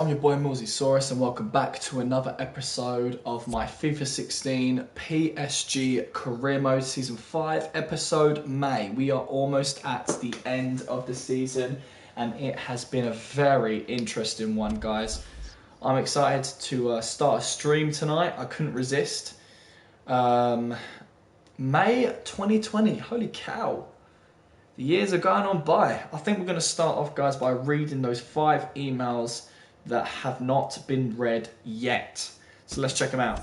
I'm your boy MillzySawUs and welcome back to another episode of my FIFA 16 PSG Career Mode Season 5 episode May. We are almost at the end of the season and it has been a very interesting one, guys. I'm excited to start a stream tonight. I couldn't resist. May 2020, holy cow. The years are going on by. I think we're going to start off, guys, by reading those 5 emails that have not been read yet. So let's check them out.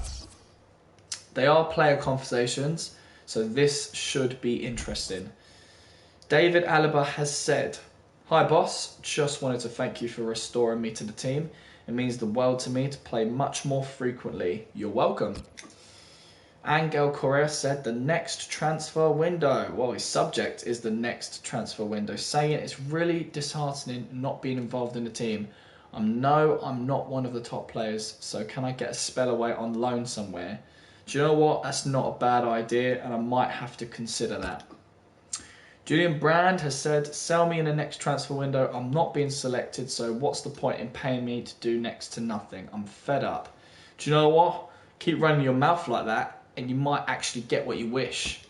They are player conversations, so this should be interesting. David Alaba has said, "Hi boss, just wanted to thank you for restoring me to the team. It means the world to me to play much more frequently. You're welcome." Angel Correa said, "The next transfer window." Well, his subject is the next transfer window, saying it's really disheartening not being involved in the team. I'm not one of the top players, so can I get a spell away on loan somewhere? Do you know what? That's not a bad idea, and I might have to consider that. Julian Brand has said, "Sell me in the next transfer window. I'm not being selected, so what's the point in paying me to do next to nothing? I'm fed up." Do you know what? Keep running your mouth like that, and you might actually get what you wish.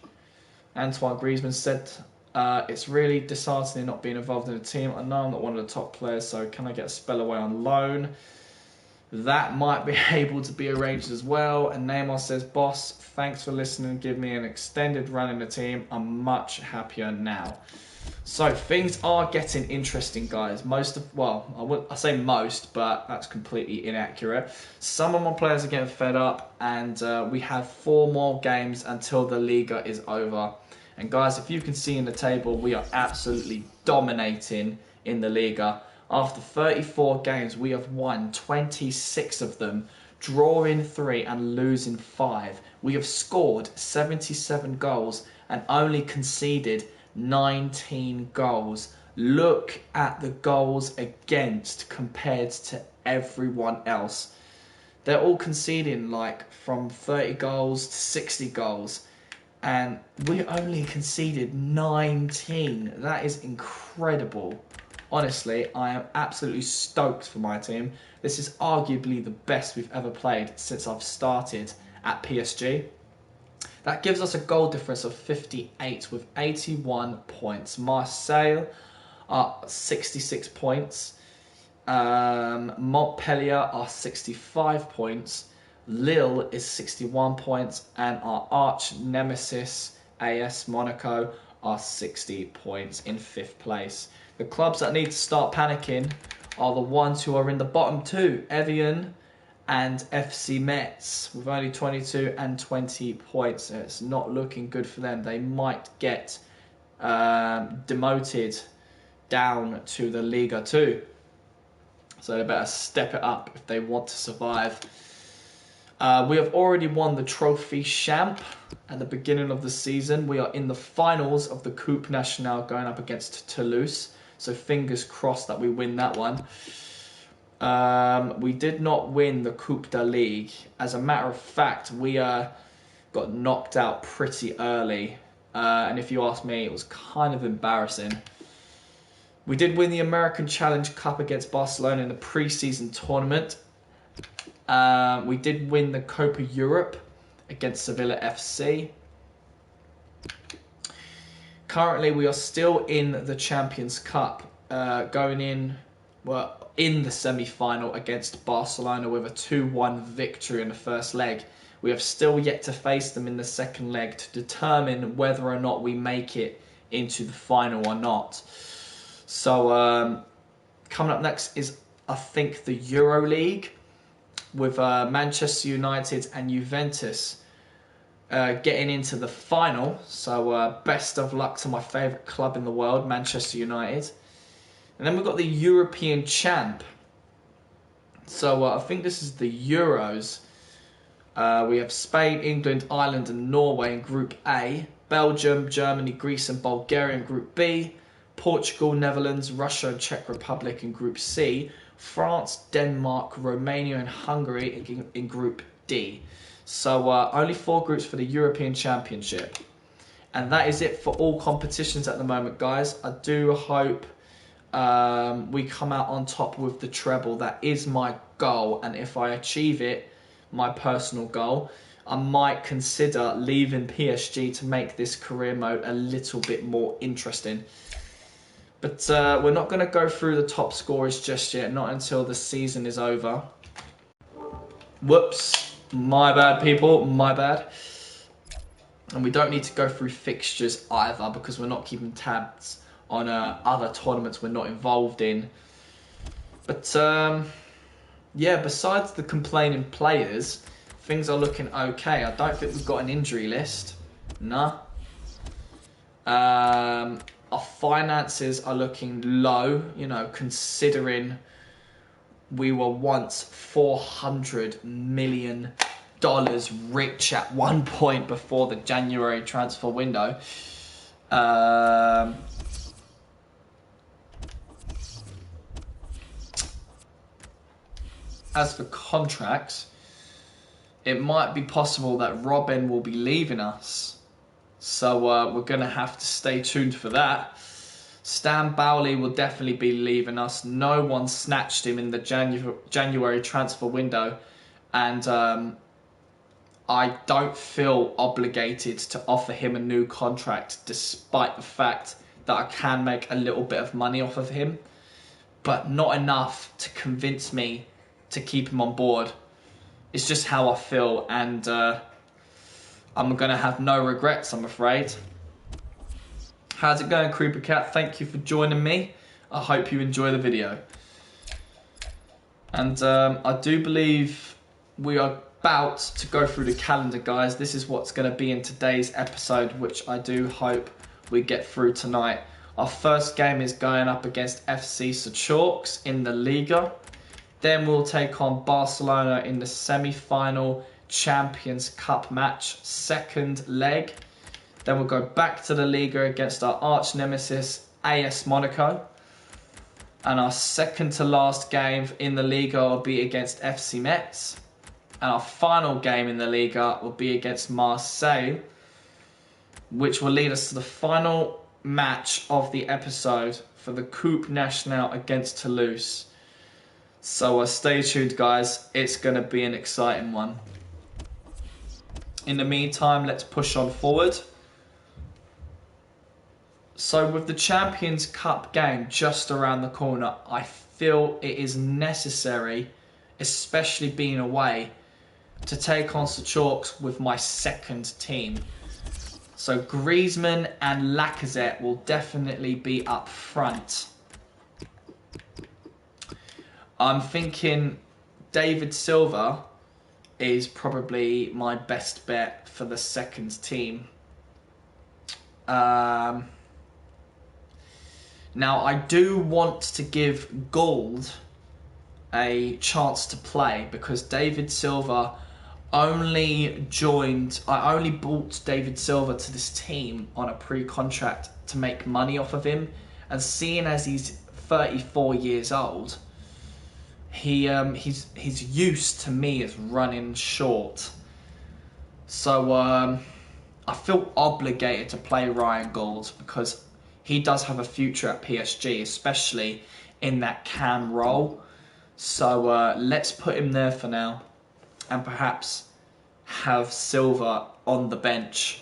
Antoine Griezmann said, "It's really disheartening not being involved in the team. I know I'm not one of the top players, so can I get a spell away on loan?" That might be able to be arranged as well. And Neymar says, "Boss, thanks for listening and give me an extended run in the team. I'm much happier now." So things are getting interesting, guys. I say most, but that's completely inaccurate. Some of my players are getting fed up, and we have 4 more games until the Liga is over. And guys, if you can see in the table, we are absolutely dominating in the Liga. After 34 games, we have won 26 of them, drawing 3 and losing 5. We have scored 77 goals and only conceded 19 goals. Look at the goals against compared to everyone else. They're all conceding like from 30 goals to 60 goals. And we only conceded 19. That is incredible. Honestly, I am absolutely stoked for my team. This is arguably the best we've ever played since I've started at PSG. That gives us a goal difference of 58 with 81 points. Marseille are 66 points. Montpellier are 65 points. Lille is 61 points, and our arch nemesis AS Monaco are 60 points in 5th place. The clubs that need to start panicking are the ones who are in the bottom 2, Evian and FC Metz, with only 22 and 20 points. It's not looking good for them. They might get demoted down to the Liga 2. So they better step it up if they want to survive. We have already won the Trophy Champ at the beginning of the season. We are in the finals of the Coupe Nationale going up against Toulouse. So fingers crossed that we win that one. We did not win the Coupe de Ligue. As a matter of fact, we got knocked out pretty early. And if you ask me, it was kind of embarrassing. We did win the American Challenge Cup against Barcelona in the pre-season tournament. We did win the Copa Europe against Sevilla FC. Currently, we are still in the Champions Cup, going in the semi-final against Barcelona with a 2-1 victory in the first leg. We have still yet to face them in the second leg to determine whether or not we make it into the final or not. So, coming up next is, I think, the EuroLeague, with Manchester United and Juventus getting into the final. So best of luck to my favourite club in the world, Manchester United. And then we've got the European Champ. So I think this is the Euros. We have Spain, England, Ireland and Norway in Group A. Belgium, Germany, Greece and Bulgaria in Group B. Portugal, Netherlands, Russia and Czech Republic in Group C. France, Denmark, Romania and Hungary in Group D. So only 4 groups for the European Championship. And that is it for all competitions at the moment, guys. I do hope we come out on top with the treble. That is my goal, and if I achieve it, my personal goal, I might consider leaving PSG to make this career mode a little bit more interesting. But we're not going to go through the top scorers just yet, not until the season is over. Whoops, my bad people, my bad. And we don't need to go through fixtures either, because we're not keeping tabs on other tournaments we're not involved in. But yeah, besides the complaining players, things are looking okay. I don't think we've got an injury list. Nah. Our finances are looking low, you know, considering we were once $400 million rich at one point before the January transfer window. As for contracts, it might be possible that Robin will be leaving us. So we're going to have to stay tuned for that. Stan Bowley will definitely be leaving us. No one snatched him in the January transfer window. And I don't feel obligated to offer him a new contract, despite the fact that I can make a little bit of money off of him. But not enough to convince me to keep him on board. It's just how I feel, and I'm going to have no regrets, I'm afraid. How's it going, Creeper Cat? Thank you for joining me. I hope you enjoy the video. And I do believe we are about to go through the calendar, guys. This is what's going to be in today's episode, which I do hope we get through tonight. Our first game is going up against FC Sawus in the Liga. Then we'll take on Barcelona in the semi-final Champions Cup match, second leg. Then we'll go back to the Liga against our arch nemesis, AS Monaco. And our second to last game in the Liga will be against FC Metz. And our final game in the Liga will be against Marseille, which will lead us to the final match of the episode for the Coupe Nationale against Toulouse. So stay tuned, guys. It's going to be an exciting one. In the meantime, let's push on forward. So with the Champions Cup game just around the corner, I feel it is necessary, especially being away, to take on Sawus with my second team. So Griezmann and Lacazette will definitely be up front. I'm thinking David Silva is probably my best bet for the second team. Now, I do want to give Gould a chance to play, because David Silva I only bought David Silva to this team on a pre-contract to make money off of him, and seeing as he's 34 years old, his use to me is running short. So I feel obligated to play Ryan Gould, because he does have a future at PSG, especially in that cam role. So let's put him there for now, and perhaps have Silva on the bench.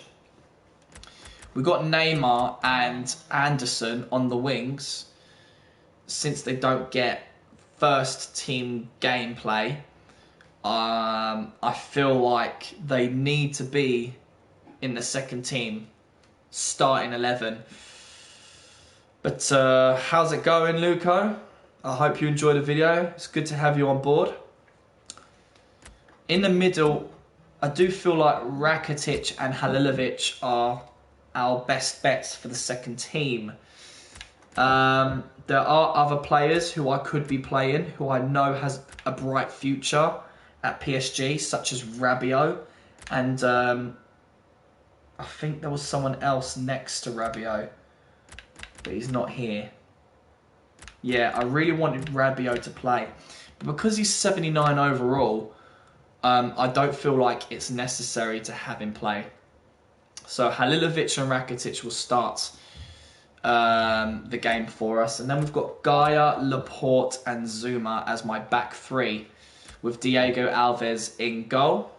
We got Neymar and Anderson on the wings, since they don't get first team gameplay. I feel like they need to be in the second team, starting 11. But how's it going, Luco? I hope you enjoyed the video. It's good to have you on board. In the middle, I do feel like Rakitic and Halilovic are our best bets for the second team. There are other players who I could be playing, who I know has a bright future at PSG, such as Rabiot. And I think there was someone else next to Rabiot, but he's not here. Yeah, I really wanted Rabiot to play, but because he's 79 overall, I don't feel like it's necessary to have him play. So Halilovic and Rakitic will start the game for us. And then we've got Gaia, Laporte and Zuma as my back three, with Diego Alves in goal.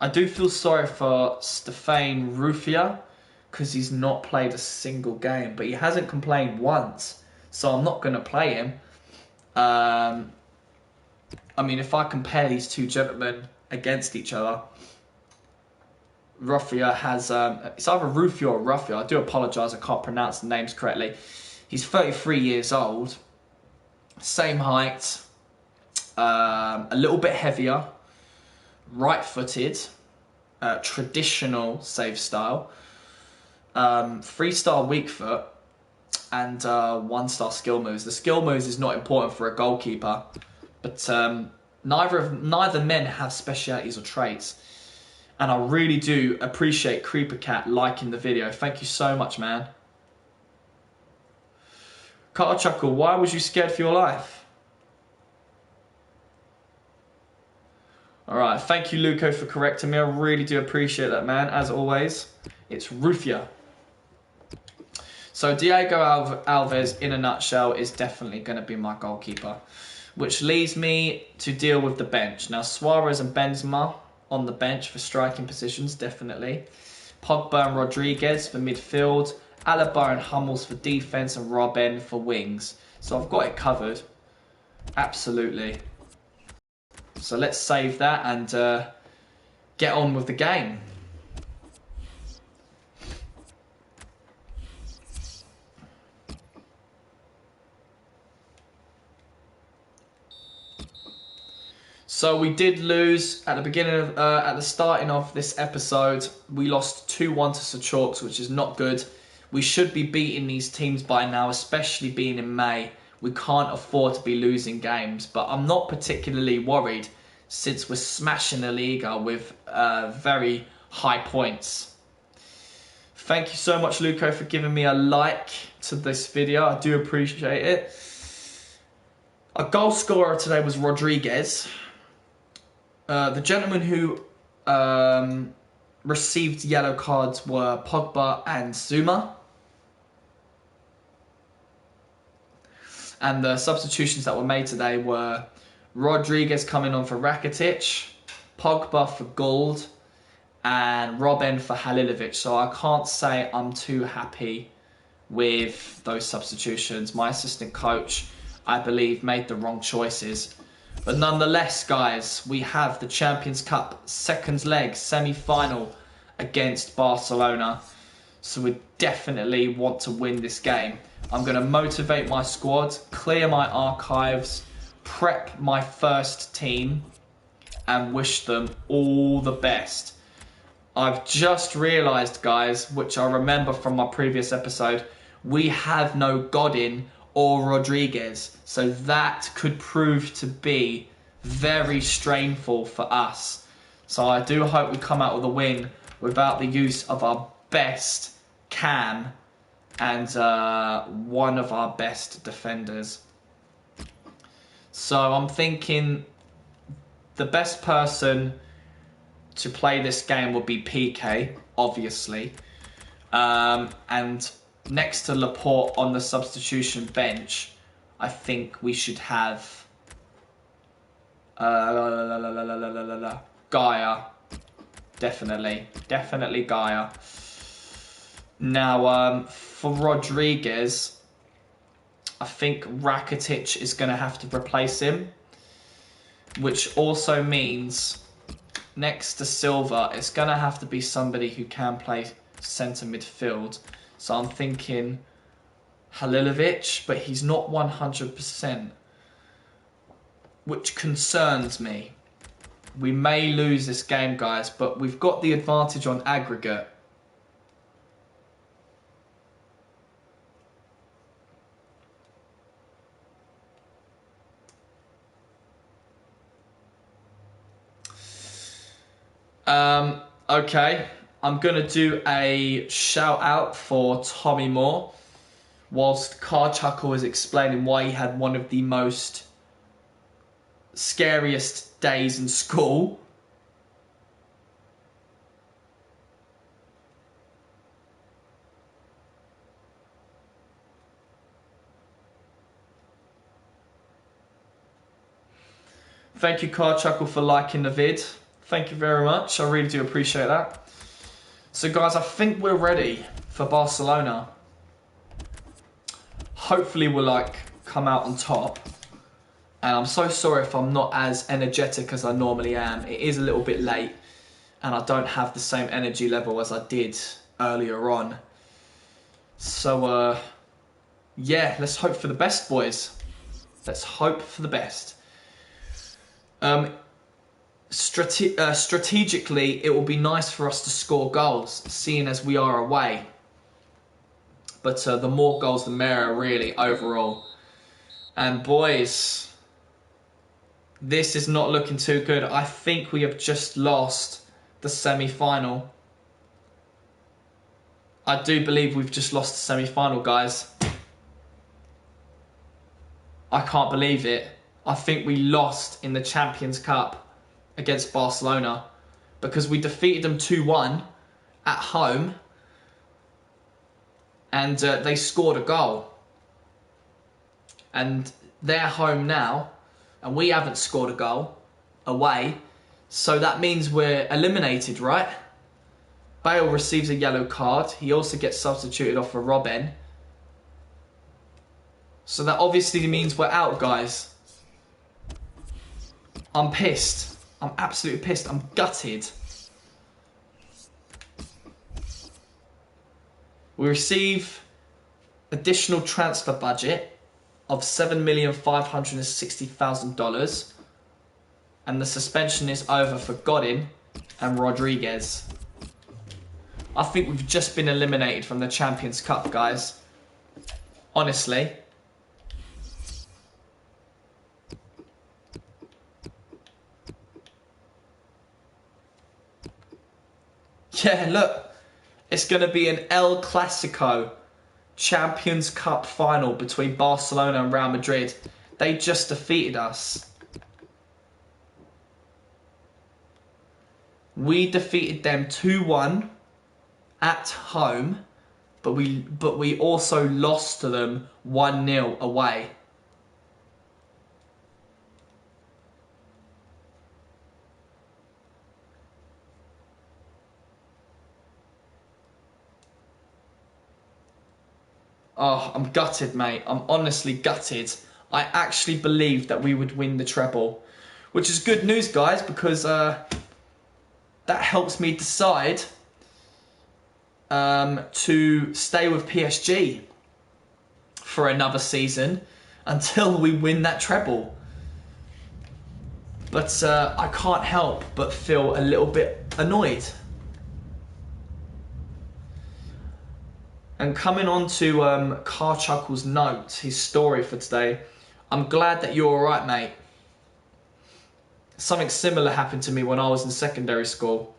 I do feel sorry for Stefan Rufia because he's not played a single game, but he hasn't complained once, so I'm not going to play him. I mean, if I compare these two gentlemen against each other, Rufia has, it's either Rufia or Rufia, I do apologise, I can't pronounce the names correctly. He's 33 years old, same height, a little bit heavier, right-footed, traditional save style, 3-star weak foot, and 1-star skill moves. The skill moves is not important for a goalkeeper, but neither men have specialities or traits. And I really do appreciate Creeper Cat liking the video. Thank you so much, man. Carter Chuckle, why was you scared for your life? Alright, thank you, Luco, for correcting me. I really do appreciate that, man. As always, it's Rufia. So Diego Alves, in a nutshell, is definitely going to be my goalkeeper, which leaves me to deal with the bench. Now, Suarez and Benzema on the bench for striking positions, definitely. Pogba and Rodriguez for midfield. Alaba and Hummels for defence, and Robben for wings. So I've got it covered. Absolutely. So let's save that and get on with the game. So we did lose at the beginning of, at the starting of this episode. We lost 2-1 to Sachorks, which is not good. We should be beating these teams by now, especially being in May. We can't afford to be losing games, but I'm not particularly worried since we're smashing the Liga with very high points. Thank you so much, Luco, for giving me a like to this video. I do appreciate it. Our goal scorer today was Rodriguez. The gentlemen who received yellow cards were Pogba and Zuma. And the substitutions that were made today were Rodriguez coming on for Rakitic, Pogba for Gould, and Robben for Halilovic. So I can't say I'm too happy with those substitutions. My assistant coach, I believe, made the wrong choices. But nonetheless, guys, we have the Champions Cup second leg semi-final against Barcelona. So we definitely want to win this game. I'm going to motivate my squad, clear my archives, prep my first team, and wish them all the best. I've just realised, guys, which I remember from my previous episode, we have no Godin or Rodriguez, so that could prove to be very strainful for us. So I do hope we come out with a win without the use of our best cam and one of our best defenders. So I'm thinking the best person to play this game would be PK, obviously, and next to Laporte on the substitution bench, I think we should have Gaia. Definitely Gaia. Now, for Rodriguez, I think Rakitic is going to have to replace him, which also means next to Silva, it's going to have to be somebody who can play centre midfield. So I'm thinking Halilovic, but he's not 100%, which concerns me. We may lose this game, guys, but we've got the advantage on aggregate. Okay, I'm going to do a shout out for Tommy Moore. Whilst Car Chuckle is explaining why he had one of the most scariest days in school. Thank you, Car Chuckle, for liking the vid. Thank you very much. I really do appreciate that. So, guys, I think we're ready for Barcelona. Hopefully, we'll come out on top. And I'm so sorry if I'm not as energetic as I normally am. It is a little bit late, and I don't have the same energy level as I did earlier on. So, yeah, let's hope for the best, boys. Let's hope for the best. Strategically, it will be nice for us to score goals, seeing as we are away. But the more goals, the merrier, really, overall. And boys, this is not looking too good. I think we have just lost the semi-final. I do believe we've just lost the semi-final, guys. I can't believe it. I think we lost in the Champions Cup against Barcelona because we defeated them 2-1 at home, and they scored a goal. And they're home now, and we haven't scored a goal away, so that means we're eliminated, right? Bale receives a yellow card. He also gets substituted off for Robben. So that obviously means we're out, guys. I'm pissed. I'm absolutely pissed. I'm gutted. We receive additional transfer budget of $7,560,000, and the suspension is over for Godin and Rodriguez. I think we've just been eliminated from the Champions Cup, guys. Honestly. Yeah, look. It's going to be an El Clasico Champions Cup final between Barcelona and Real Madrid. They just defeated us. We defeated them 2-1 at home, but we also lost to them 1-0 away. Oh, I'm gutted, mate. I'm honestly gutted. I actually believed that we would win the treble, which is good news, guys, because that helps me decide to stay with PSG for another season until we win that treble. But I can't help but feel a little bit annoyed. And coming on to Car Chuckle's note, his story for today, I'm glad that you're alright, mate. Something similar happened to me when I was in secondary school.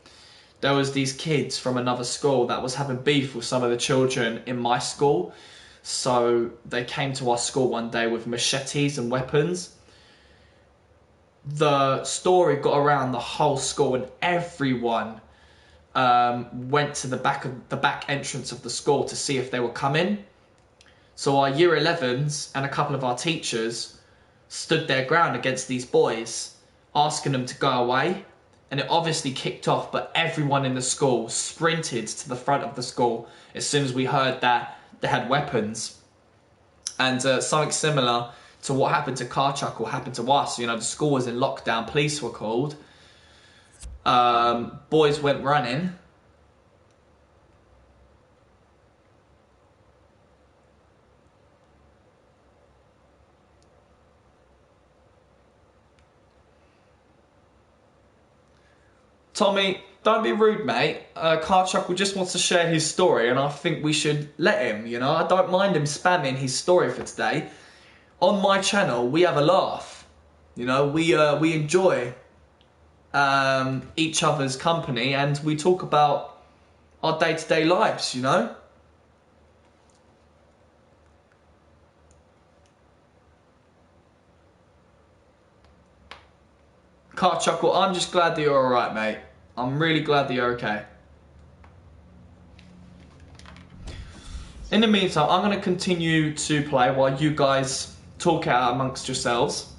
There was these kids from another school that was having beef with some of the children in my school. So they came to our school one day with machetes and weapons. The story got around the whole school, and everyone went to the back entrance of the school to see if they were coming. So our year 11s and a couple of our teachers stood their ground against these boys, asking them to go away. And it obviously kicked off, but everyone in the school sprinted to the front of the school as soon as we heard that they had weapons. And something similar to what happened to Car Chuckle happened to us. You know, the school was in lockdown, police were called. Boys went running. Tommy, don't be rude, mate. Car Chuckle just wants to share his story, and I think we should let him, you know. I don't mind him spamming his story for today. On my channel, we have a laugh. You know, we enjoy each other's company, and we talk about our day-to-day lives, you know. Car Chuckle, I'm just glad that you're alright, mate. I'm really glad that you're okay. In the meantime, I'm going to continue to play while you guys talk it out amongst yourselves.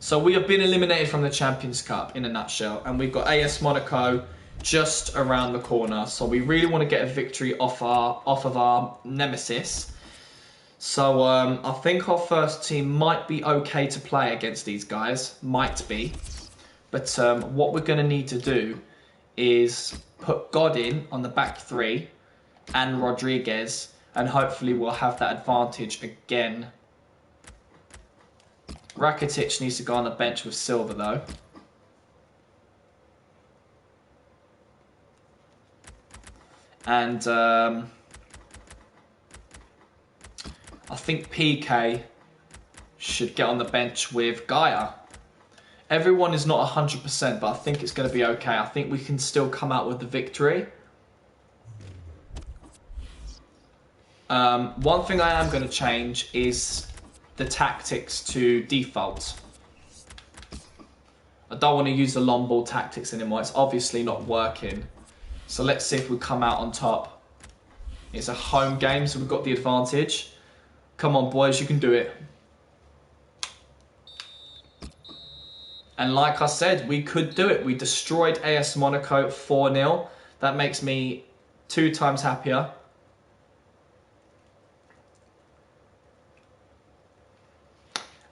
So we have been eliminated from the Champions Cup in a nutshell, and we've got AS Monaco just around the corner. So we really want to get a victory off of our nemesis. So I think our first team might be okay to play against these guys, might be. But what we're going to need to do is put Godin on the back three and Rodriguez, and hopefully we'll have that advantage again. Rakitic needs to go on the bench with Silva though. And I think PK should get on the bench with Gaia. Everyone is not 100%, but I think it's going to be okay. I think we can still come out with the victory. One thing I am going to change is the tactics to default. I don't want to use the long ball tactics anymore. It's obviously not working. So let's see if we come out on top. It's a home game, so we've got the advantage. Come on, boys, you can do it. And like I said, we could do it. We destroyed AS Monaco 4-0. That makes me 2 times happier.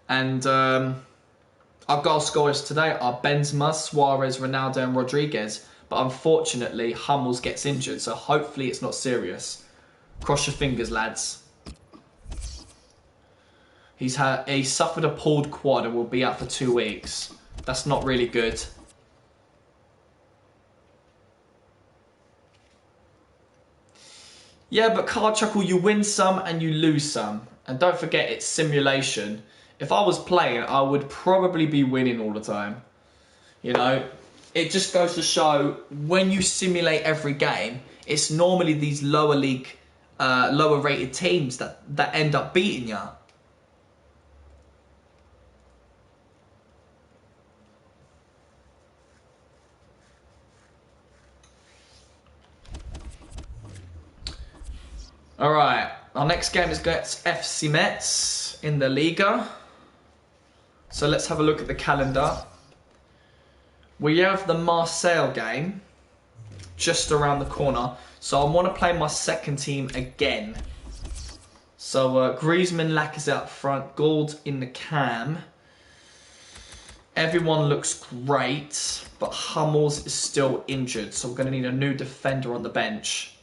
And our goal scorers today are Benzema, Suarez, Ronaldo and Rodriguez. But unfortunately, Hummels gets injured, so hopefully it's not serious. Cross your fingers, lads. He suffered a pulled quad and will be out for 2 weeks. That's not really good. Yeah, but Card Chuckle, you win some and you lose some. And don't forget, it's simulation. If I was playing, I would probably be winning all the time. You know, it just goes to show when you simulate every game, it's normally these lower league, lower rated teams that end up beating you. Alright, our next game is against FC Metz in the Liga. So let's have a look at the calendar. We have the Marseille game just around the corner. So I want to play my second team again. So Griezmann, Lacazette up front, Gould in the cam. Everyone looks great, but Hummels is still injured. So we're going to need a new defender on the bench.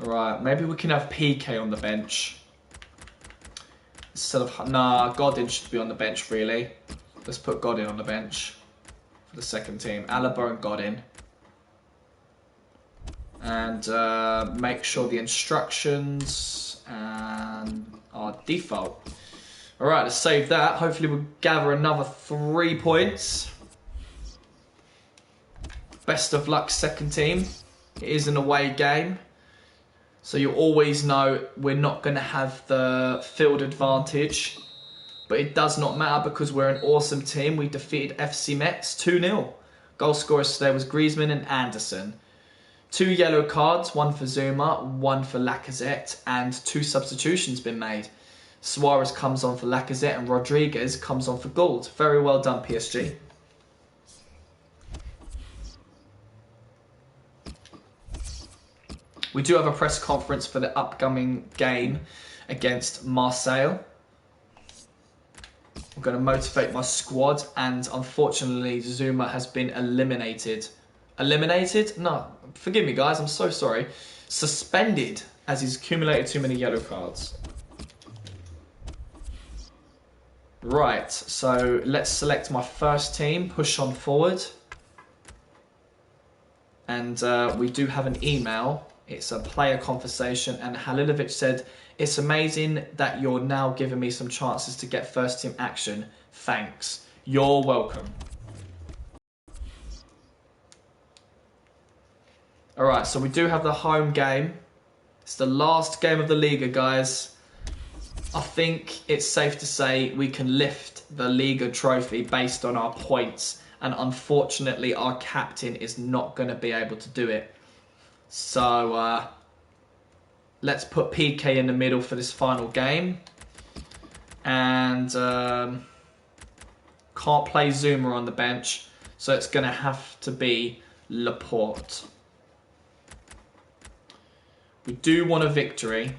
Right, maybe we can have PK on the bench. Instead of... Nah, Godin should be on the bench, really. Let's put Godin on the bench for the second team. Alaba and Godin. And make sure the instructions and our default. Alright, let's save that. Hopefully we'll gather another 3 points. Best of luck, second team. It is an away game. So you always know we're not going to have the field advantage. But it does not matter because we're an awesome team. We defeated FC Metz 2-0. Goal scorers today was Griezmann and Anderson. 2 yellow cards, 1 for Zuma, 1 for Lacazette, and 2 substitutions been made. Suarez comes on for Lacazette and Rodriguez comes on for Gould. Very well done, PSG. We do have a press conference for the upcoming game against Marseille. I'm going to motivate my squad, and unfortunately Zuma has been eliminated. Eliminated? No, forgive me guys, I'm so sorry. Suspended, as he's accumulated too many yellow cards. Right, so let's select my first team, push on forward. And we do have an email. It's a player conversation, and Halilovic said, "It's amazing that you're now giving me some chances to get first team action. Thanks. You're welcome." Alright, so we do have the home game. It's the last game of the Liga, guys. I think it's safe to say we can lift the Liga trophy based on our points, and unfortunately our captain is not going to be able to do it. So let's put PK in the middle for this final game. And can't play Zuma on the bench, so it's going to have to be Laporte. We do want a victory.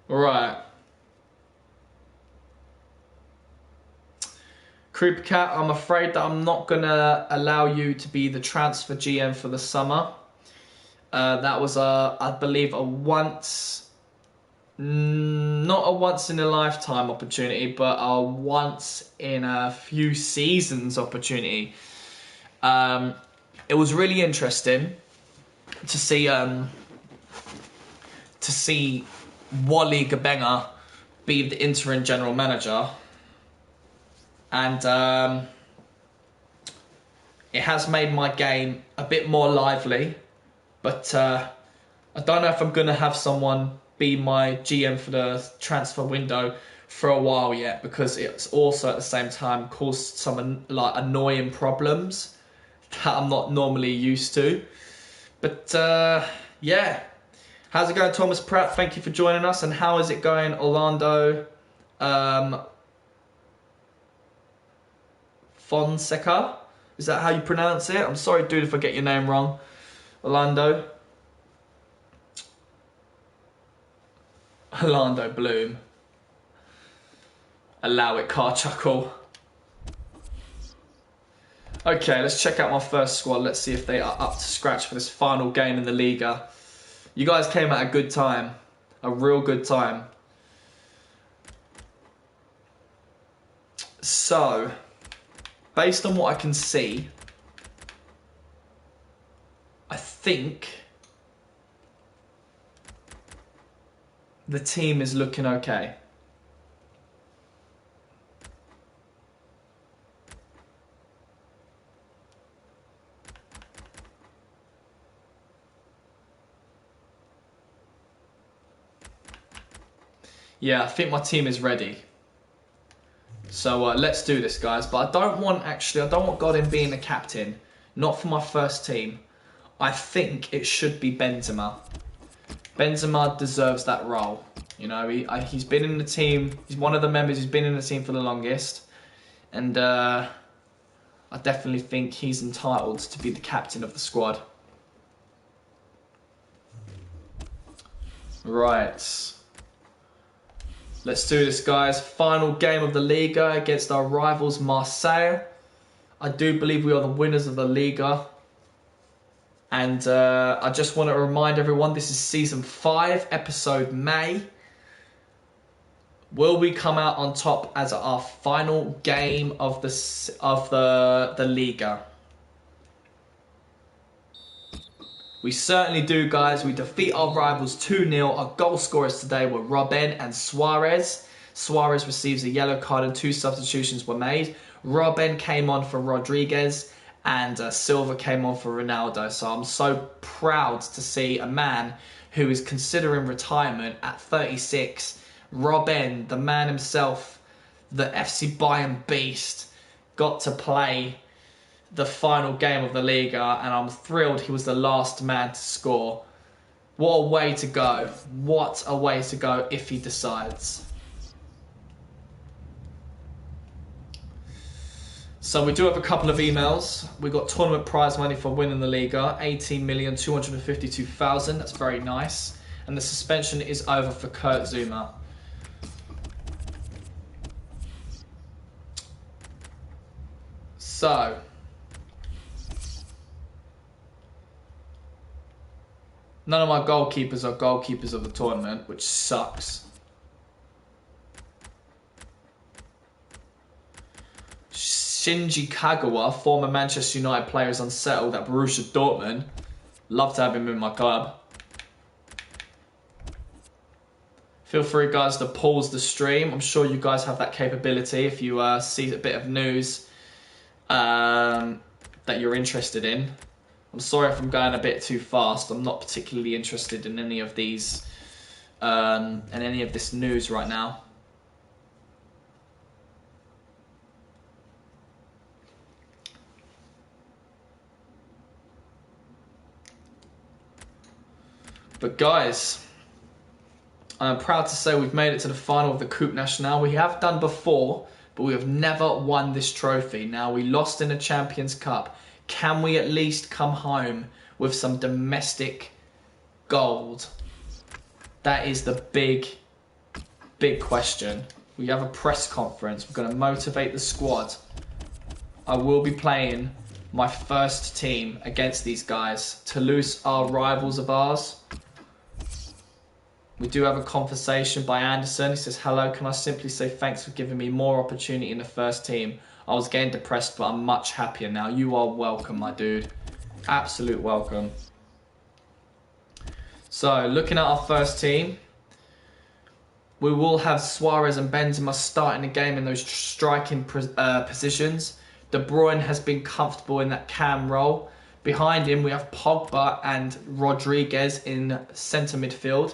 Right. Creeper Cat, I'm afraid that I'm not going to allow you to be the transfer GM for the summer. That was, I believe, not a once in a lifetime opportunity, but a once in a few seasons opportunity. It was really interesting to see Wally Gabenga be the interim general manager, and it has made my game a bit more lively, but I don't know if I'm going to have someone be my GM for the transfer window for a while yet, because it's also at the same time caused some annoying problems that I'm not normally used to. But yeah. How's it going, Thomas Pratt? Thank you for joining us. And how is it going, Orlando Fonseca? Is that how you pronounce it? I'm sorry, dude, if I get your name wrong. Orlando Bloom. Allow it, car chuckle. Okay, let's check out my first squad. Let's see if they are up to scratch for this final game in the Liga. You guys came at a good time. A real good time. So, based on what I can see, I think the team is looking okay. Yeah, I think my team is ready. So let's do this, guys. But I don't want Godin being the captain. Not for my first team. I think it should be Benzema. Benzema deserves that role. You know, he's been in the team. He's one of the members who's been in the team for the longest. And I definitely think he's entitled to be the captain of the squad. Right. Let's do this, guys. Final game of the Liga against our rivals Marseille. I do believe we are the winners of the Liga. And I just want to remind everyone, this is Season 5, Episode May. Will we come out on top as our final game of the Liga? We certainly do, guys. We defeat our rivals 2-0. Our goal scorers today were Robben and Suarez. Suarez receives a yellow card and 2 substitutions were made. Robben came on for Rodriguez and Silva came on for Ronaldo. So I'm so proud to see a man who is considering retirement at 36. Robben, the man himself, the FC Bayern beast, got to play the final game of the Liga, and I'm thrilled he was the last man to score. What a way to go. What a way to go if he decides. So we do have a couple of emails. We got tournament prize money for winning the Liga, 18,252,000. That's very nice. And the suspension is over for Kurt Zuma. So none of my goalkeepers are goalkeepers of the tournament, which sucks. Shinji Kagawa, former Manchester United player, is unsettled at Borussia Dortmund. Love to have him in my club. Feel free, guys, to pause the stream. I'm sure you guys have that capability if you see a bit of news that you're interested in. I'm sorry if I'm going a bit too fast. I'm not particularly interested in any of these, in any of this news right now. But guys, I'm proud to say we've made it to the final of the Coupe Nationale. We have done before, but we have never won this trophy. Now, we lost in the Champions Cup. Can we at least come home with some domestic gold? That is the big question. We have a press conference. We're going to motivate the squad. I will be playing my first team against these guys. Toulouse are rivals of ours. We do have a conversation by Anderson. He says, hello, can I simply say thanks for giving me more opportunity in the first team. I was getting depressed, but I'm much happier now. You are welcome, my dude. Absolute welcome. So, looking at our first team, we will have Suarez and Benzema starting the game in those striking positions. De Bruyne has been comfortable in that cam role. Behind him, we have Pogba and Rodriguez in centre midfield.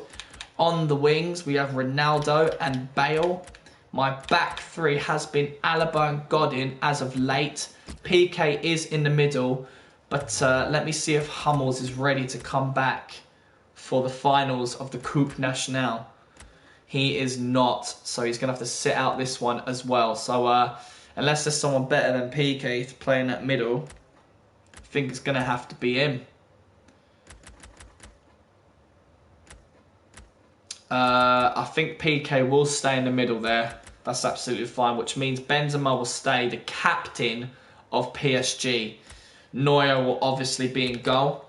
On the wings, we have Ronaldo and Bale. My back three has been Alaba and Godin as of late. PK is in the middle, but let me see if Hummels is ready to come back for the finals of the Coupe Nationale. He is not, so he's going to have to sit out this one as well. So unless there's someone better than PK to play in that middle, I think it's going to have to be him. I think PK will stay in the middle there. That's absolutely fine, which means Benzema will stay the captain of PSG. Neuer will obviously be in goal.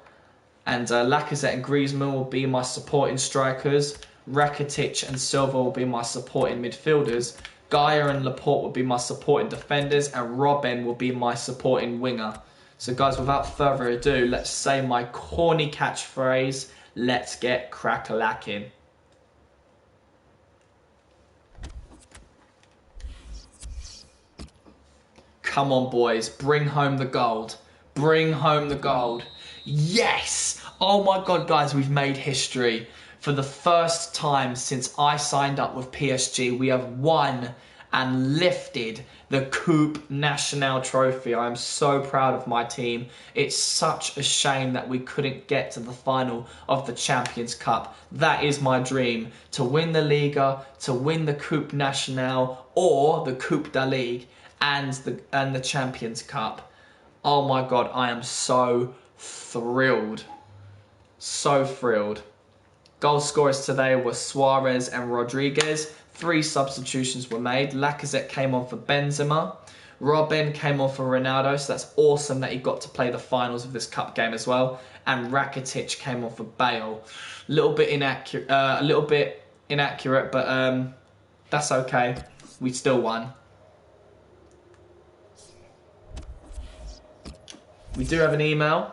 And Lacazette and Griezmann will be my supporting strikers. Rakitic and Silva will be my supporting midfielders. Gaia and Laporte will be my supporting defenders. And Robben will be my supporting winger. So guys, without further ado, let's say my corny catchphrase. Let's get crack-a-lacking. Come on, boys. Bring home the gold. Bring home the gold. Yes! Oh my God, guys, we've made history. For the first time since I signed up with PSG, we have won and lifted the Coupe Nationale trophy. I am so proud of my team. It's such a shame that we couldn't get to the final of the Champions Cup. That is my dream, to win the Liga, to win the Coupe Nationale or the Coupe de Ligue and the Champions Cup. Oh my God, I am so thrilled. So thrilled. Goal scorers today were Suarez and Rodriguez. 3 substitutions were made. Lacazette came on for Benzema. Robben came on for Ronaldo, so that's awesome that he got to play the finals of this cup game as well. And Rakitic came on for Bale. A little bit inaccurate, but that's okay. We still won. We do have an email.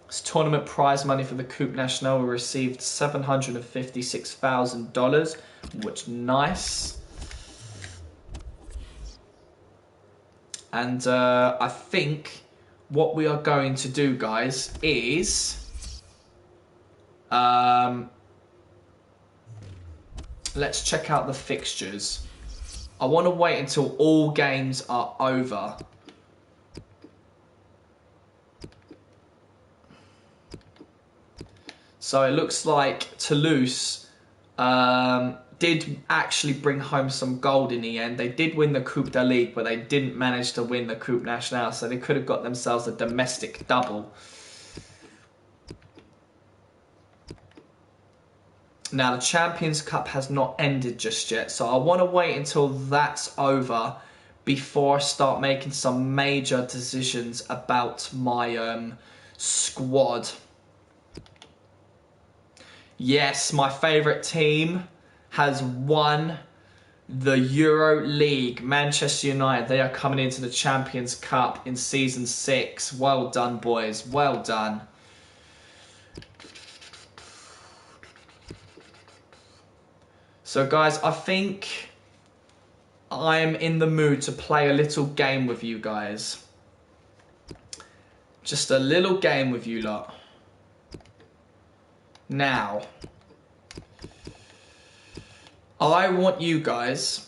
It's tournament prize money for the Coupe Nationale. We received $756,000, which nice. And I think what we are going to do, guys, is let's check out the fixtures. I want to wait until all games are over. So it looks like Toulouse did actually bring home some gold in the end. They did win the Coupe de Ligue, but they didn't manage to win the Coupe Nationale, so they could have got themselves a domestic double. Now, the Champions Cup has not ended just yet, so I want to wait until that's over before I start making some major decisions about my squad. Yes, my favourite team has won the Euro League. Manchester United, they are coming into the Champions Cup in Season 6. Well done, boys. Well done. So, guys, I think I'm in the mood to play a little game with you guys. Just a little game with you lot. Now, I want you guys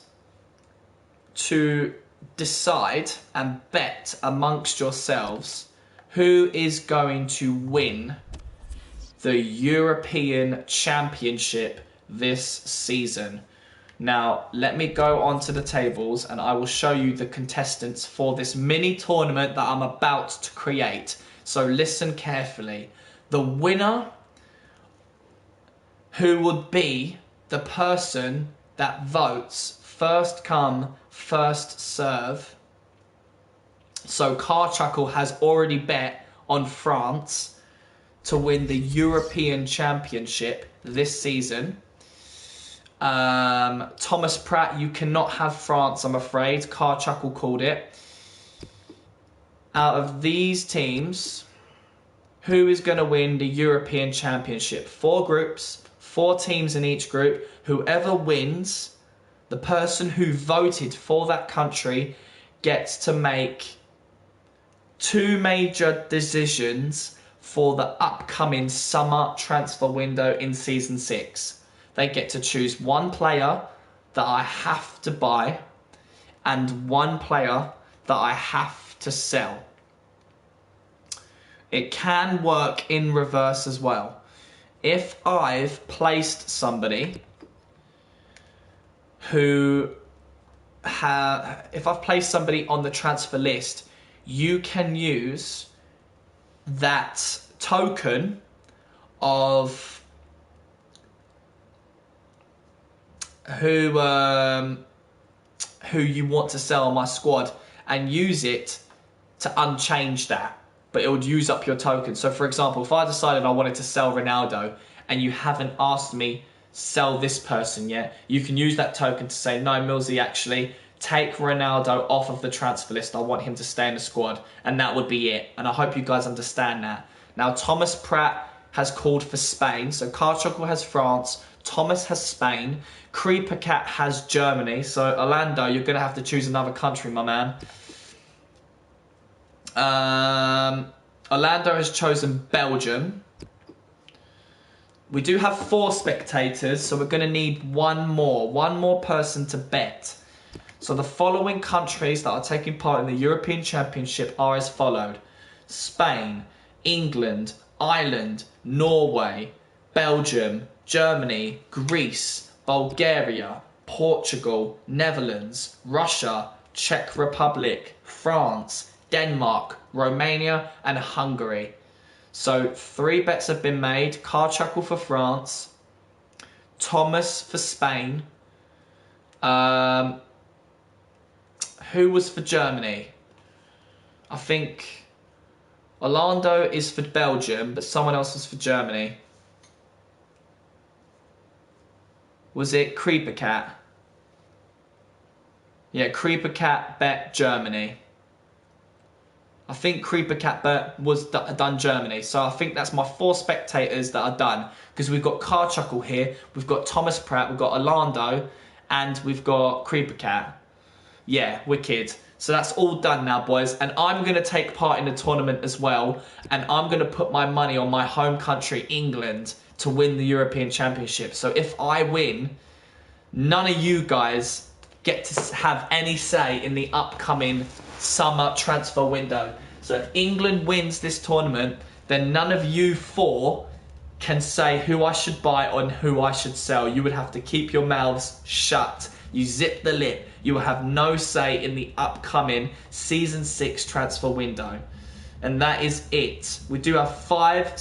to decide and bet amongst yourselves who is going to win the European Championship this season. Now, let me go onto the tables and I will show you the contestants for this mini tournament that I'm about to create. So listen carefully. The winner, who would be the person that votes first come, first serve. So Car Chuckle has already bet on France to win the European Championship this season. Thomas Pratt, you cannot have France, I'm afraid. Car Chuckle called it. Out of these teams, who is going to win the European Championship? 4 groups, 4 teams in each group. Whoever wins, the person who voted for that country gets to make 2 major decisions for the upcoming summer transfer window in Season 6. They get to choose 1 player that I have to buy and 1 player that I have to sell. It can work in reverse as well. If I've placed somebody if I've placed somebody on the transfer list, you can use that token of who you want to sell on my squad and use it to unchange that, but it would use up your token. So for example, if I decided I wanted to sell Ronaldo and you haven't asked me sell this person yet, you can use that token to say, no, Millsy, actually take Ronaldo off of the transfer list, I want him to stay in the squad, and that would be it. And I hope you guys understand that. Now Thomas Pratt has called for Spain, so Carchuckle has France, Thomas has Spain, Creeper Cat has Germany, so Orlando, you're going to have to choose another country, my man. Orlando has chosen Belgium. We do have 4 spectators, so we're going to need one more person to bet. So the following countries that are taking part in the European Championship are as followed: Spain, England, Ireland, Norway, Belgium, Germany, Greece, Bulgaria, Portugal, Netherlands, Russia, Czech Republic, France, Denmark, Romania and Hungary. So 3 bets have been made. Carchuckle for France, Thomas for Spain. Who was for Germany? I think Orlando is for Belgium, but someone else was for Germany. Was it Creeper Cat? Yeah, Creeper Cat bet Germany. I think Creeper Cat bet was done Germany. So I think that's my 4 spectators that are done. Because we've got Carchuckle here, we've got Thomas Pratt, we've got Orlando, and we've got Creeper Cat. Yeah, wicked. So that's all done now, boys. And I'm going to take part in the tournament as well. And I'm going to put my money on my home country, England, to win the European Championship. So if I win, none of you guys get to have any say in the upcoming summer transfer window. So if England wins this tournament, then none of you 4 can say who I should buy and who I should sell. You would have to keep your mouths shut. You zip the lip. You will have no say in the upcoming Season 6 transfer window. And that is it. We do have 5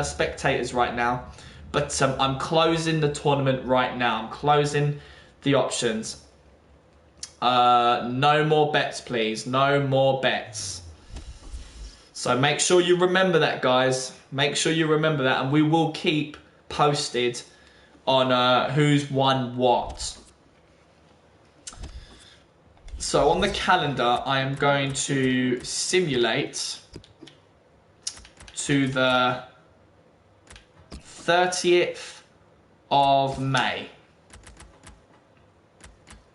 spectators right now. But I'm closing the tournament right now. I'm closing the options. No more bets, please. No more bets. So make sure you remember that, guys. Make sure you remember that. And we will keep posted on who's won what. So on the calendar, I am going to simulate to the 30th of May.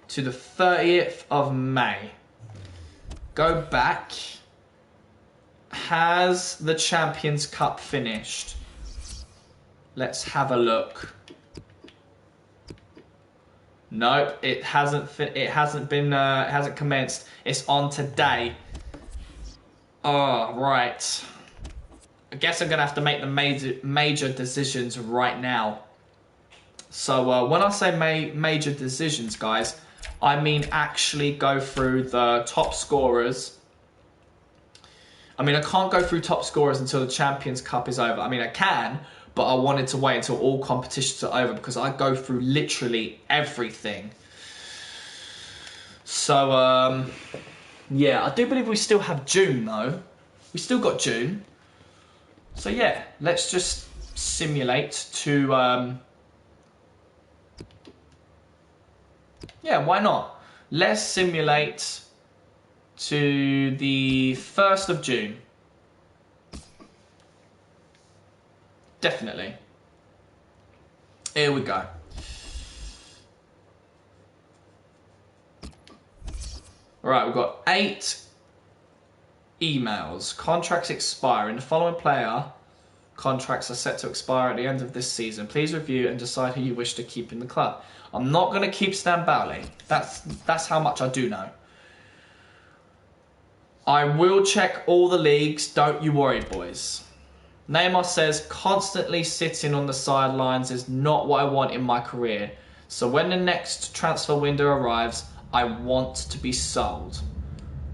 To the 30th of May. Go back Has the Champions Cup finished? Let's have a look. Nope, it hasn't. It hasn't been. It hasn't commenced. It's on today. Oh, right. I guess I'm gonna have to make the major decisions right now. So when I say major decisions, guys, I mean actually go through the top scorers. I mean, I can't go through top scorers until the Champions Cup is over. I mean, I can, but I wanted to wait until all competitions are over because I go through literally everything. So, yeah, I do believe we still have June, though. We still got June. So, yeah, let's just simulate to... yeah, why not? Let's simulate to the 1st of June. Definitely. Here we go. Alright, we've got 8 emails. Contracts expiring. The following player contracts are set to expire at the end of this season. Please review and decide who you wish to keep in the club. I'm not going to keep Stan Bowley. That's how much I do know. I will check all the leagues. Don't you worry, boys. Neymar says, constantly sitting on the sidelines is not what I want in my career. So when the next transfer window arrives, I want to be sold.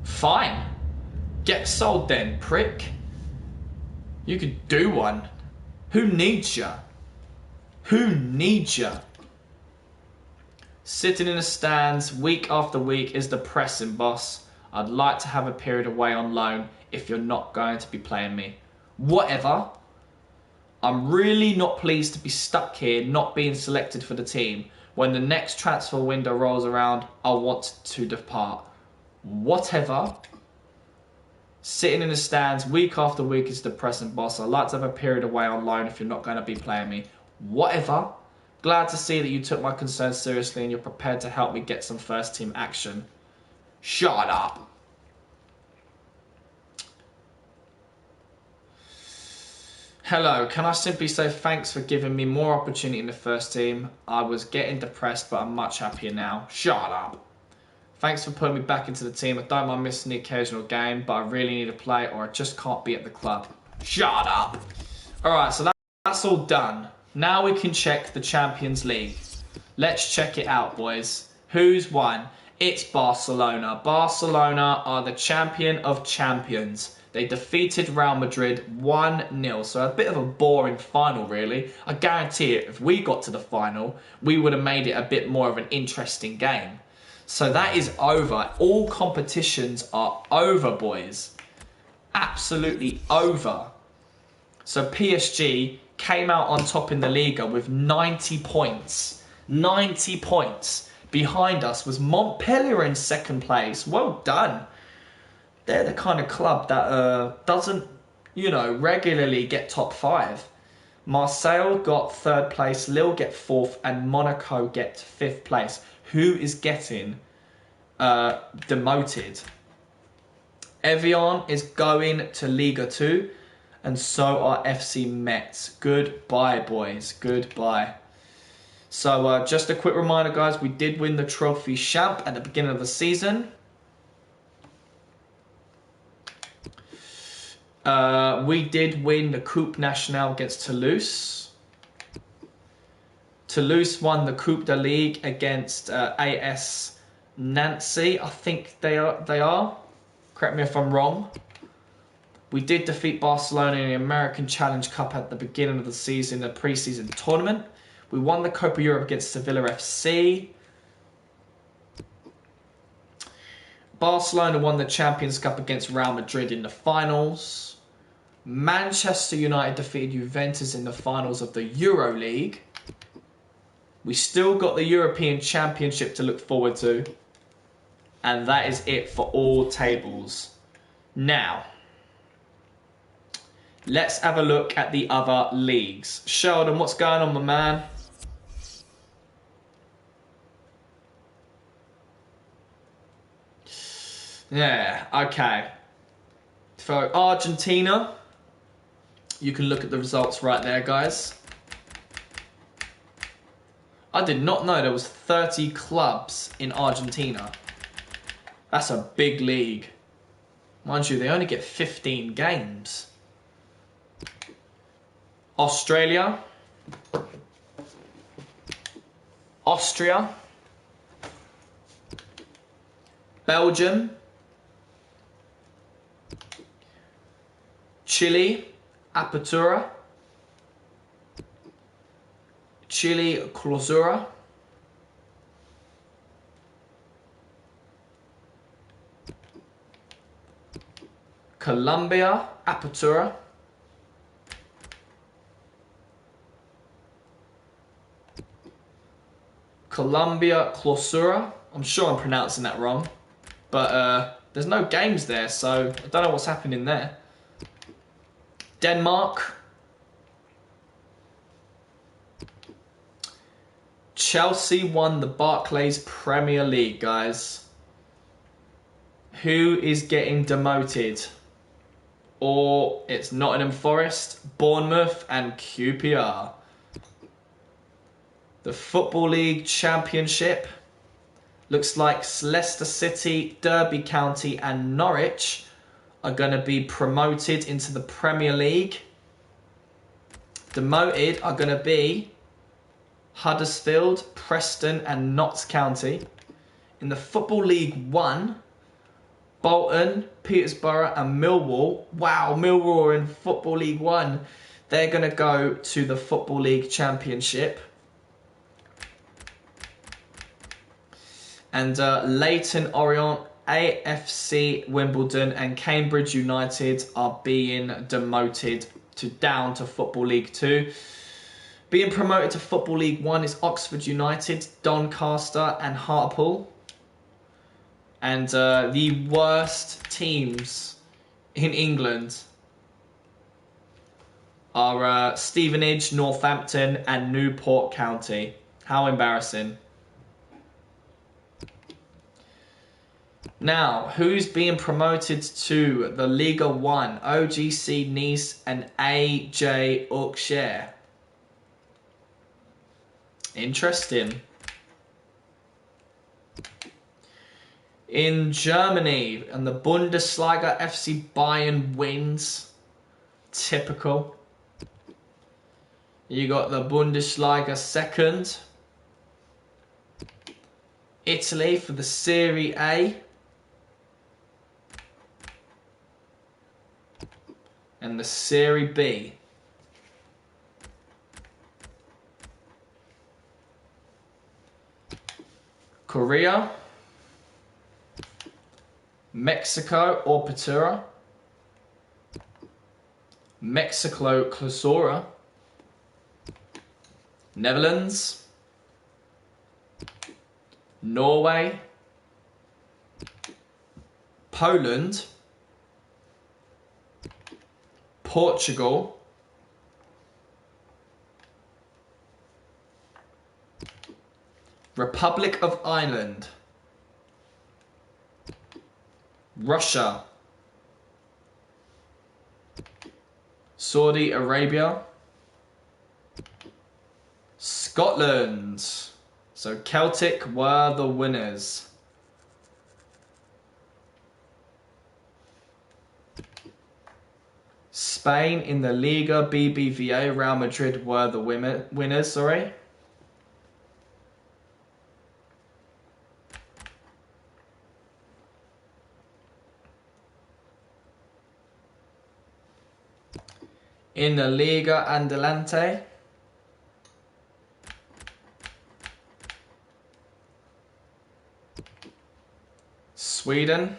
Fine. Get sold then, prick. You could do one. Who needs ya? Who needs ya? Sitting in the stands week after week is depressing, boss. I'd like to have a period away on loan if you're not going to be playing me. Whatever. I'm really not pleased to be stuck here not being selected for the team. When the next transfer window rolls around, I want to depart. Whatever. Sitting in the stands week after week is depressing, boss. I'd like to have a period away on loan if you're not going to be playing me. Whatever. Glad to see that you took my concerns seriously and you're prepared to help me get some first team action. Shut up. Hello, can I simply say thanks for giving me more opportunity in the first team? I was getting depressed, but I'm much happier now. Shut up. Thanks for putting me back into the team. I don't mind missing the occasional game, but I really need to play or I just can't be at the club. Shut up. Alright, so that's all done. Now we can check the Champions League. Let's check it out, boys. Who's won? It's Barcelona. Barcelona are the champion of champions. They defeated Real Madrid 1-0. So a bit of a boring final, really. I guarantee it, if we got to the final, we would have made it a bit more of an interesting game. So that is over. All competitions are over, boys. Absolutely over. So PSG came out on top in the Liga with 90 points. 90 points. Behind us was Montpellier in second place. Well done. They're the kind of club that doesn't, you know, regularly get top 5. Marseille got 3rd place, Lille get 4th, and Monaco get 5th place. Who is getting demoted? Evian is going to Liga 2, and so are FC Metz. Goodbye, boys. Goodbye. So just a quick reminder, guys, we did win the Trophy Champ at the beginning of the season. We did win the Coupe Nationale against Toulouse. Toulouse won the Coupe de Ligue against AS Nancy. I think they are. Correct me if I'm wrong. We did defeat Barcelona in the American Challenge Cup at the beginning of the season, the pre-season tournament. We won the Copa Europe against Sevilla FC. Barcelona won the Champions Cup against Real Madrid in the finals. Manchester United defeated Juventus in the finals of the Euro League. We still got the European Championship to look forward to. And that is it for all tables. Now, let's have a look at the other leagues. Sheldon, what's going on, my man? Yeah, okay. For Argentina, you can look at the results right there, guys. I did not know there was 30 clubs in Argentina. That's a big league. Mind you, they only get 15 games. Australia. Austria. Belgium. Chile. Apertura. Chile Clausura. Colombia Apertura. Colombia Clausura. I'm sure I'm pronouncing that wrong. But there's no games there, so I don't know what's happening there. Denmark. Chelsea won the Barclays Premier League, guys. Who is getting demoted? Or it's Nottingham Forest, Bournemouth and QPR. The Football League Championship. Looks like Leicester City, Derby County and Norwich are going to be promoted into the Premier League. Demoted are going to be Huddersfield, Preston and Notts County. In the Football League 1, Bolton, Peterborough and Millwall. Wow, Millwall are in Football League 1. They're going to go to the Football League Championship. And Leyton Orient, AFC Wimbledon and Cambridge United are being demoted down to Football League 2. Being promoted to Football League 1 is Oxford United, Doncaster and Hartlepool. And the worst teams in England are Stevenage, Northampton and Newport County. How embarrassing. Now, who's being promoted to the Liga 1? OGC Nice and AJ Auxerre. Interesting. In Germany, and the Bundesliga, FC Bayern wins. Typical. You got the Bundesliga second. Italy for the Serie A. And the Serie B. Korea. Mexico or Apertura. Mexico Clausura. Netherlands. Norway. Poland. Portugal. Republic of Ireland. Russia. Saudi Arabia. Scotland. So Celtic were the winners. Spain in the Liga BBVA, Real Madrid were the winners, sorry. In the Liga Andalante, Sweden.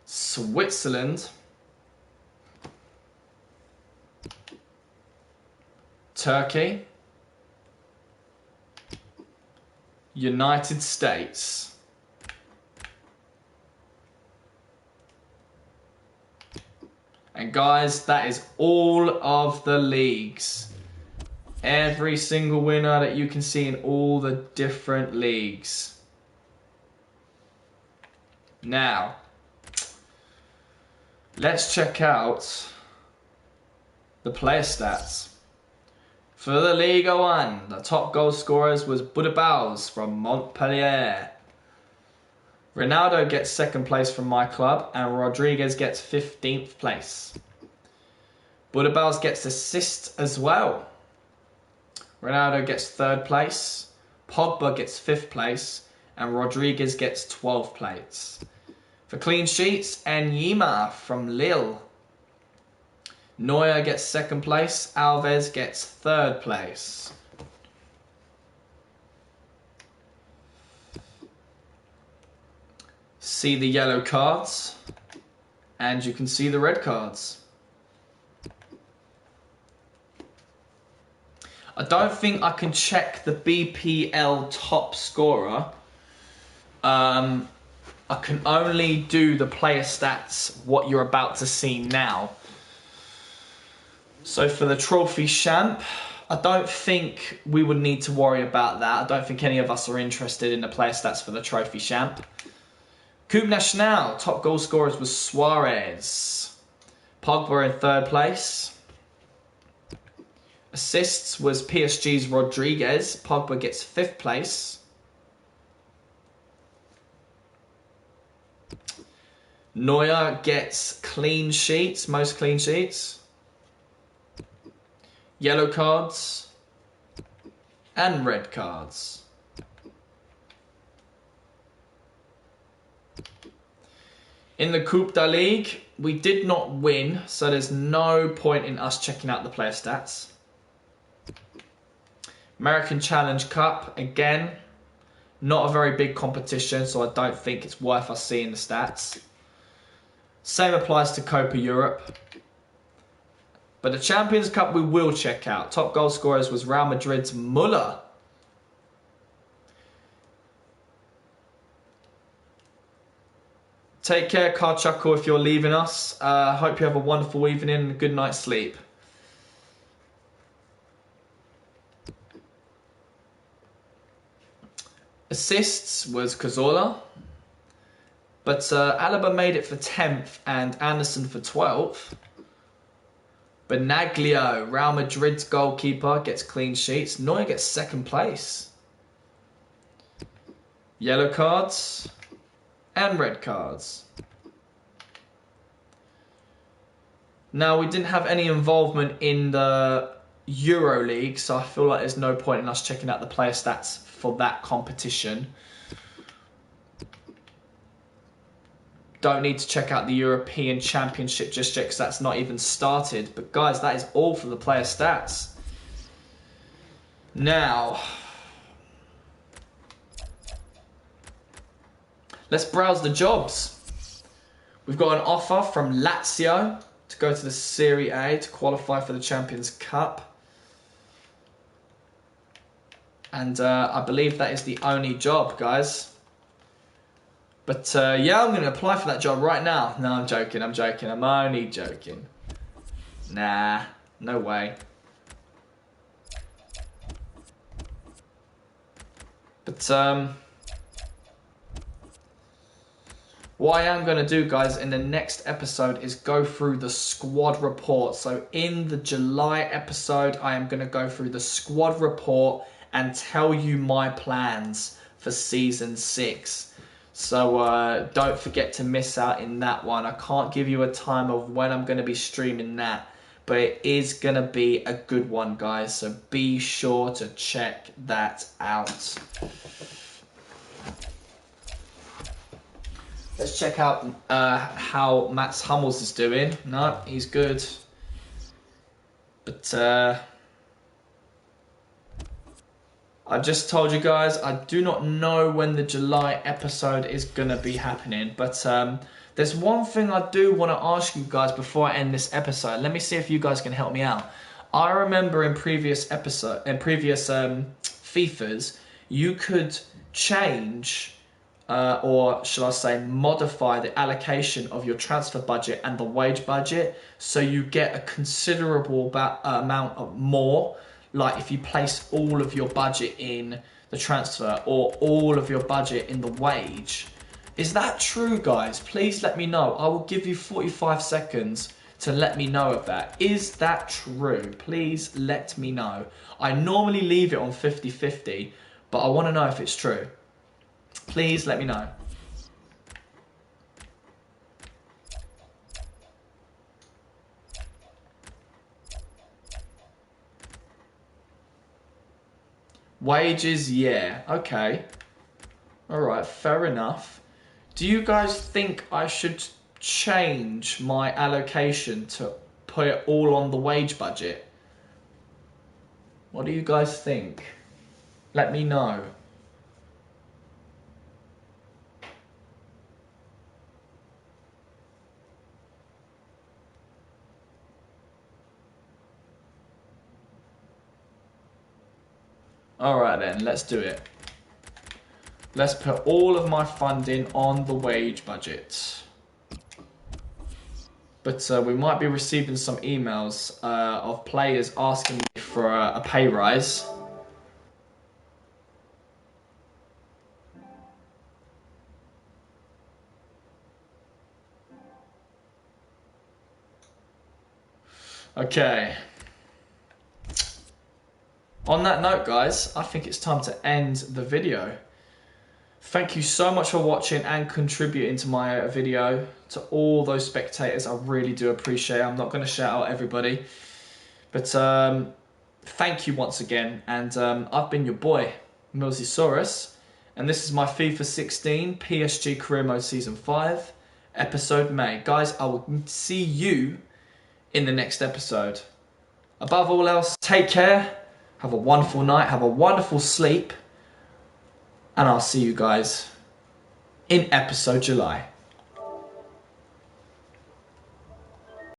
Switzerland. Turkey. United States. And guys, that is all of the leagues. Every single winner that you can see in all the different leagues. Now, let's check out the player stats. For the Liga 1, the top goal scorers was Budabaus from Montpellier. Ronaldo gets second place from my club, and Rodriguez gets 15th place. Budabaus gets assist as well. Ronaldo gets third place. Pogba gets 5th place, and Rodriguez gets 12th place. For clean sheets, Enyima from Lille. Neuer gets second place. Alves gets third place. See the yellow cards, and you can see the red cards. I don't think I can check the BPL top scorer. I can only do the player stats, what you're about to see now. So for the trophy champ, I don't think we would need to worry about that. I don't think any of us are interested in the player stats for the trophy champ. Coupe Nationale, top goal scorers was Suarez. Pogba in third place. Assists was PSG's Rodriguez. Pogba gets 5th place. Neuer gets clean sheets, most clean sheets. Yellow cards. And red cards. In the Coupe de Ligue, we did not win, so there's no point in us checking out the player stats. American Challenge Cup, again, not a very big competition, so I don't think it's worth us seeing the stats. Same applies to Copa Europe. But the Champions Cup we will check out. Top goal scorers was Real Madrid's Müller. Take care, Car Chuckle, if you're leaving us. Hope you have a wonderful evening and a good night's sleep. Assists was Cazorla. But Alaba made it for 10th and Anderson for 12th. Benaglio, Real Madrid's goalkeeper, gets clean sheets. Neuer gets second place. Yellow cards and red cards. Now, we didn't have any involvement in the Euro League, so I feel like there's no point in us checking out the player stats for that competition. Don't need to check out the European Championship just yet because that's not even started. But guys, that is all for the player stats. Now, let's browse the jobs. We've got an offer from Lazio to go to the Serie A to qualify for the Champions Cup. And I believe that is the only job, guys. But yeah, I'm going to apply for that job right now. No, I'm joking, I'm only joking. Nah, no way. But what I am going to do, guys, in the next episode is go through the squad report. So in the July episode, I am going to go through the squad report and tell you my plans for Season 6. So don't forget to miss out in that one. I can't give you a time of when I'm going to be streaming that, but it is going to be a good one, guys. So be sure to check that out. Let's check out how Mats Hummels is doing. No, he's good. But I just told you guys, I do not know when the July episode is going to be happening. But there's one thing I do want to ask you guys before I end this episode. Let me see if you guys can help me out. I remember in previous FIFAs, you could change, or should I say modify the allocation of your transfer budget and the wage budget. So you get a considerable amount of more. Like if you place all of your budget in the transfer or all of your budget in the wage, Is that true, guys? Please let me know. I will give you 45 seconds to let me know of that. Is that true? Please let me know. I normally leave it on 50-50, but I want to know if it's true. Please let me know. Wages, yeah. Okay. Alright, fair enough. Do you guys think I should change my allocation to put it all on the wage budget? What do you guys think? Let me know. Alright then, let's do it. Let's put all of my funding on the wage budget. But we might be receiving some emails of players asking me for a pay rise. Okay. On that note, guys, I think it's time to end the video. Thank you so much for watching and contributing to my video. To all those spectators, I really do appreciate it. I'm not going to shout out everybody. But thank you once again. And I've been your boy, MillzySawUs. And this is my FIFA 16 PSG Career Mode Season 5, Episode May. Guys, I will see you in the next episode. Above all else, take care. Have a wonderful night. Have a wonderful sleep. And I'll see you guys in episode July.